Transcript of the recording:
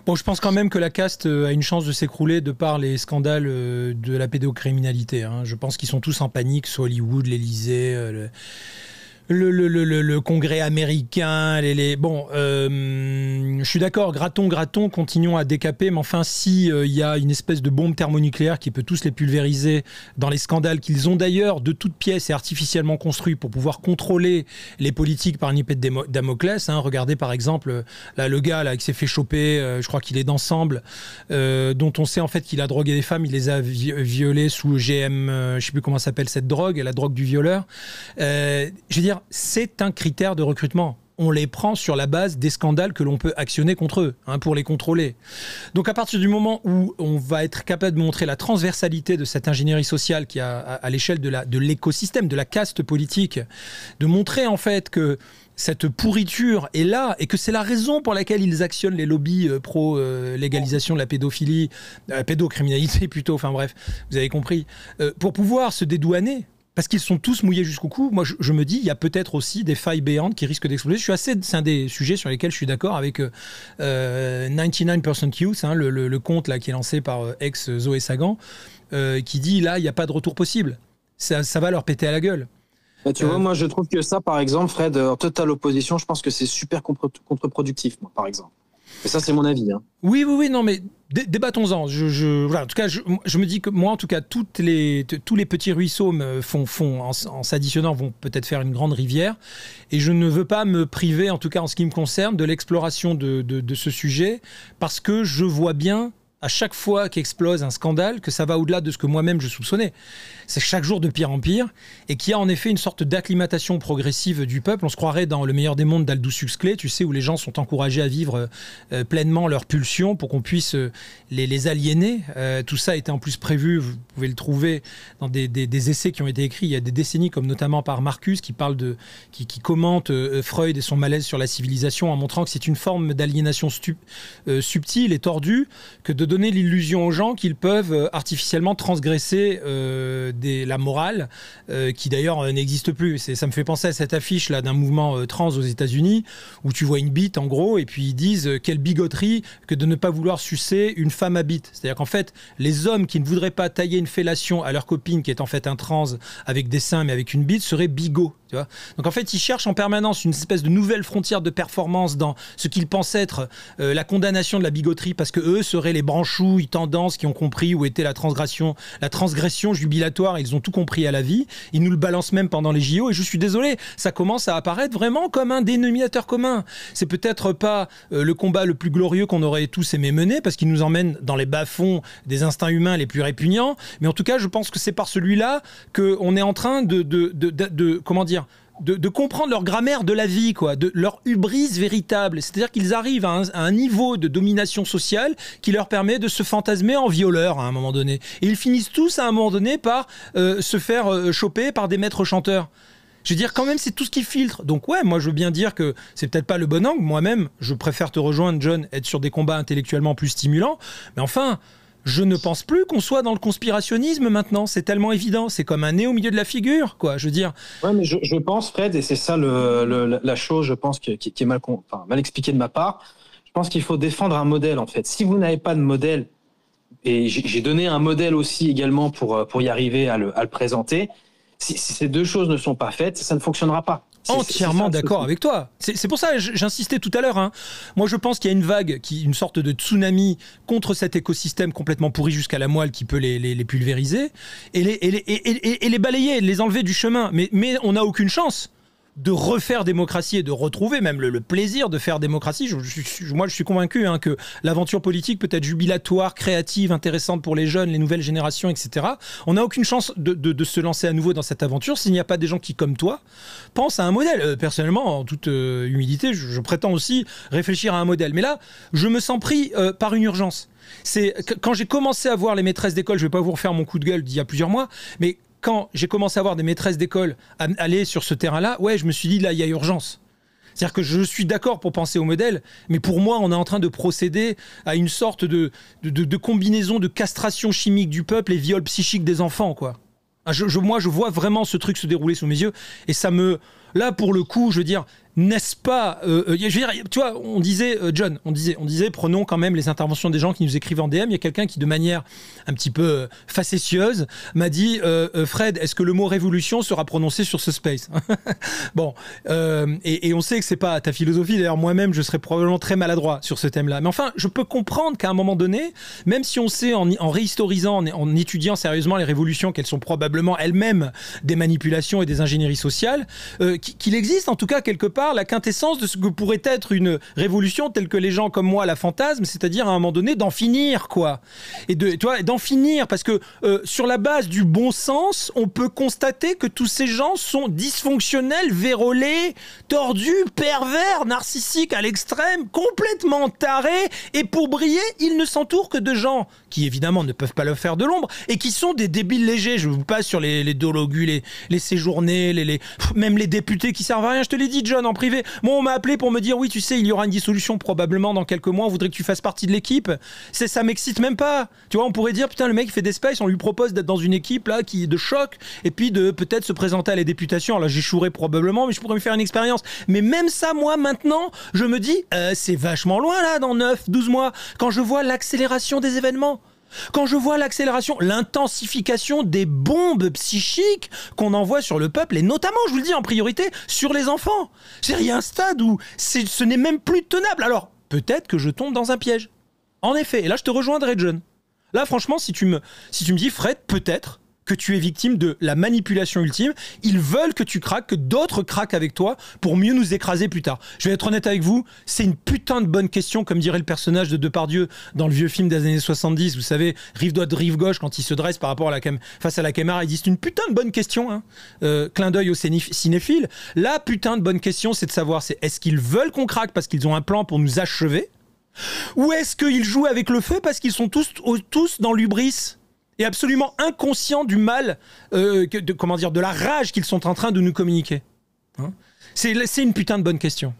Bon, je pense quand même que la caste a une chance de s'écrouler de par les scandales de la pédocriminalité. Hein. Je pense qu'ils sont tous en panique, soit Hollywood, l'Élysée, le Congrès américain, bon, je suis d'accord, grattons, continuons à décaper, mais enfin, si il y a une espèce de bombe thermonucléaire qui peut tous les pulvériser dans les scandales qu'ils ont d'ailleurs de toutes pièces et artificiellement construits pour pouvoir contrôler les politiques par une épée de Damoclès. Hein. Regardez par exemple là, le gars là qui s'est fait choper, je crois qu'il est d'Ensemble, dont on sait en fait qu'il a drogué des femmes, il les a violées sous GM, je sais plus comment s'appelle cette drogue, la drogue du violeur. Je veux dire, c'est un critère de recrutement. On les prend sur la base des scandales que l'on peut actionner contre eux, hein, pour les contrôler. Donc à partir du moment où on va être capable de montrer la transversalité de cette ingénierie sociale qui a à l'échelle de l'écosystème, de la caste politique, de montrer en fait que cette pourriture est là et que c'est la raison pour laquelle ils actionnent les lobbies pro-légalisation de la pédophilie, pédocriminalité plutôt, enfin bref, vous avez compris, pour pouvoir se dédouaner. Parce qu'ils sont tous mouillés jusqu'au cou. Moi, je me dis, il y a peut-être aussi des failles béantes qui risquent d'exploser. C'est un des sujets sur lesquels je suis d'accord avec 99% Youth, hein, le compte là, qui est lancé par ex-Zoé Sagan, qui dit, là, il n'y a pas de retour possible. Ça va leur péter à la gueule. Bah, tu vois, moi, je trouve que ça, par exemple, Fred, en totale opposition, je pense que c'est super contre-productif, moi, par exemple. Et ça, c'est mon avis. Hein. Oui, non, mais débattons-en. Voilà, en tout cas, je me dis que moi, en tout cas, tous les petits ruisseaux en s'additionnant vont peut-être faire une grande rivière. Et je ne veux pas me priver, en tout cas en ce qui me concerne, de l'exploration de ce sujet, parce que je vois bien, à chaque fois qu'explose un scandale, que ça va au-delà de ce que moi-même je soupçonnais. C'est chaque jour de pire en pire, et qu'il y a en effet une sorte d'acclimatation progressive du peuple. On se croirait dans Le meilleur des mondes d'Aldous Huxley, tu sais, où les gens sont encouragés à vivre pleinement leurs pulsions pour qu'on puisse les aliéner. Tout ça était en plus prévu, vous pouvez le trouver dans des essais qui ont été écrits il y a des décennies, comme notamment par Marcus, qui commente Freud et son malaise sur la civilisation en montrant que c'est une forme d'aliénation subtile et tordue que de donner l'illusion aux gens qu'ils peuvent artificiellement transgresser la morale, qui d'ailleurs n'existe plus. Ça me fait penser à cette affiche là d'un mouvement trans aux États-Unis où tu vois une bite en gros et puis ils disent quelle bigoterie que de ne pas vouloir sucer une femme à bite. C'est-à-dire qu'en fait les hommes qui ne voudraient pas tailler une fellation à leur copine qui est en fait un trans avec des seins mais avec une bite seraient bigots. Tu vois. Donc en fait ils cherchent en permanence une espèce de nouvelle frontière de performance dans ce qu'ils pensent être la condamnation de la bigoterie parce que eux seraient les branchouilles tendances qui ont compris où était la transgression jubilatoire. Ils ont tout compris à la vie. Ils nous le balancent même pendant les JO. Et je suis désolé, ça commence à apparaître vraiment comme un dénominateur commun. C'est peut-être pas le combat le plus glorieux qu'on aurait tous aimé mener parce qu'il nous emmène dans les bas-fonds des instincts humains les plus répugnants. Mais en tout cas, je pense que c'est par celui-là qu'on est en train comment dire, de comprendre leur grammaire de la vie, quoi, de leur hubris véritable. C'est-à-dire qu'ils arrivent à un niveau de domination sociale qui leur permet de se fantasmer en violeurs à un moment donné. Et ils finissent tous à un moment donné par se faire choper par des maîtres chanteurs. Je veux dire, quand même, c'est tout ce qui filtre. Donc ouais, moi je veux bien dire que c'est peut-être pas le bon angle. Moi-même, je préfère te rejoindre, John, être sur des combats intellectuellement plus stimulants. Mais enfin... Je ne pense plus qu'on soit dans le conspirationnisme maintenant. C'est tellement évident. C'est comme un nez au milieu de la figure, quoi. Je veux dire. Ouais, mais je pense, Fred, et c'est ça la chose, je pense, qui est mal expliquée de ma part. Je pense qu'il faut défendre un modèle, en fait. Si vous n'avez pas de modèle, et j'ai donné un modèle aussi également pour y arriver à le présenter, si ces deux choses ne sont pas faites, ça ne fonctionnera pas. Entièrement d'accord avec toi. C'est pour ça que j'insistais tout à l'heure. Hein. Moi, je pense qu'il y a une vague, une sorte de tsunami contre cet écosystème complètement pourri jusqu'à la moelle qui peut les pulvériser et les balayer, les enlever du chemin. Mais on n'a aucune chance de refaire démocratie et de retrouver même le plaisir de faire démocratie. Moi, je suis convaincu que l'aventure politique peut être jubilatoire, créative, intéressante pour les jeunes, les nouvelles générations, etc. On n'a aucune chance de se lancer à nouveau dans cette aventure s'il n'y a pas des gens qui, comme toi, pensent à un modèle. Personnellement, en toute humilité, je prétends aussi réfléchir à un modèle. Mais là, je me sens pris par une urgence. C'est quand j'ai commencé à voir les maîtresses d'école, je ne vais pas vous refaire mon coup de gueule d'il y a plusieurs mois, mais quand j'ai commencé à voir des maîtresses d'école aller sur ce terrain-là, ouais, je me suis dit, là, il y a urgence. C'est-à-dire que je suis d'accord pour penser au modèle, mais pour moi, on est en train de procéder à une sorte de combinaison de castration chimique du peuple et viol psychique des enfants, quoi. Moi, je vois vraiment ce truc se dérouler sous mes yeux, et ça me... Là, pour le coup, je veux dire, n'est-ce pas je veux dire, tu vois, on disait, John, on disait, prenons quand même les interventions des gens qui nous écrivent en DM. Il y a quelqu'un qui, de manière un petit peu facétieuse, m'a dit Fred, est-ce que le mot révolution sera prononcé sur ce space? Bon, et on sait que c'est pas ta philosophie. D'ailleurs, moi-même, je serais probablement très maladroit sur ce thème-là. Mais enfin, je peux comprendre qu'à un moment donné, même si on sait en réhistorisant, en étudiant sérieusement les révolutions, qu'elles sont probablement elles-mêmes des manipulations et des ingénieries sociales, qu'il existe en tout cas quelque part la quintessence de ce que pourrait être une révolution telle que les gens comme moi la fantasment, c'est-à-dire à un moment donné d'en finir, quoi. Et tu vois, d'en finir, parce que sur la base du bon sens, on peut constater que tous ces gens sont dysfonctionnels, vérolés, tordus, pervers, narcissiques à l'extrême, complètement tarés, et pour briller, ils ne s'entourent que de gens qui évidemment ne peuvent pas leur faire de l'ombre, et qui sont des débiles légers. Je vous passe sur les dologus, les séjournés, même les députés qui servent à rien. Je te l'ai dit, John, en privé. Moi, on m'a appelé pour me dire, oui, tu sais, il y aura une dissolution probablement dans quelques mois, on voudrait que tu fasses partie de l'équipe. Ça m'excite même pas. Tu vois, on pourrait dire, putain, le mec, il fait des spaces, on lui propose d'être dans une équipe là qui est de choc, et puis de peut-être se présenter à la députation. Alors, j'échouerai probablement, mais je pourrais me faire une expérience. Mais même ça, moi, maintenant, je me dis, c'est vachement loin là, dans 9, 12 mois, quand je vois l'accélération des événements. Quand je vois l'accélération, l'intensification des bombes psychiques qu'on envoie sur le peuple, et notamment, je vous le dis en priorité, sur les enfants. Il y a un stade où ce n'est même plus tenable. Alors, peut-être que je tombe dans un piège. En effet, et là je te rejoindrai, John. Là, franchement, si tu me dis, Fred, peut-être que tu es victime de la manipulation ultime, ils veulent que tu craques, que d'autres craquent avec toi pour mieux nous écraser plus tard. Je vais être honnête avec vous, c'est une putain de bonne question, comme dirait le personnage de Depardieu dans le vieux film des années 70, vous savez, rive droite, rive gauche, quand il se dresse par rapport à face à la caméra, il dit c'est une putain de bonne question, hein. Clin d'œil aux cinéphiles. La putain de bonne question, c'est de savoir, est-ce qu'ils veulent qu'on craque parce qu'ils ont un plan pour nous achever, ou est-ce qu'ils jouent avec le feu parce qu'ils sont tous dans l'hubris et absolument inconscients du mal, de la rage qu'ils sont en train de nous communiquer, hein. C'est une putain de bonne question.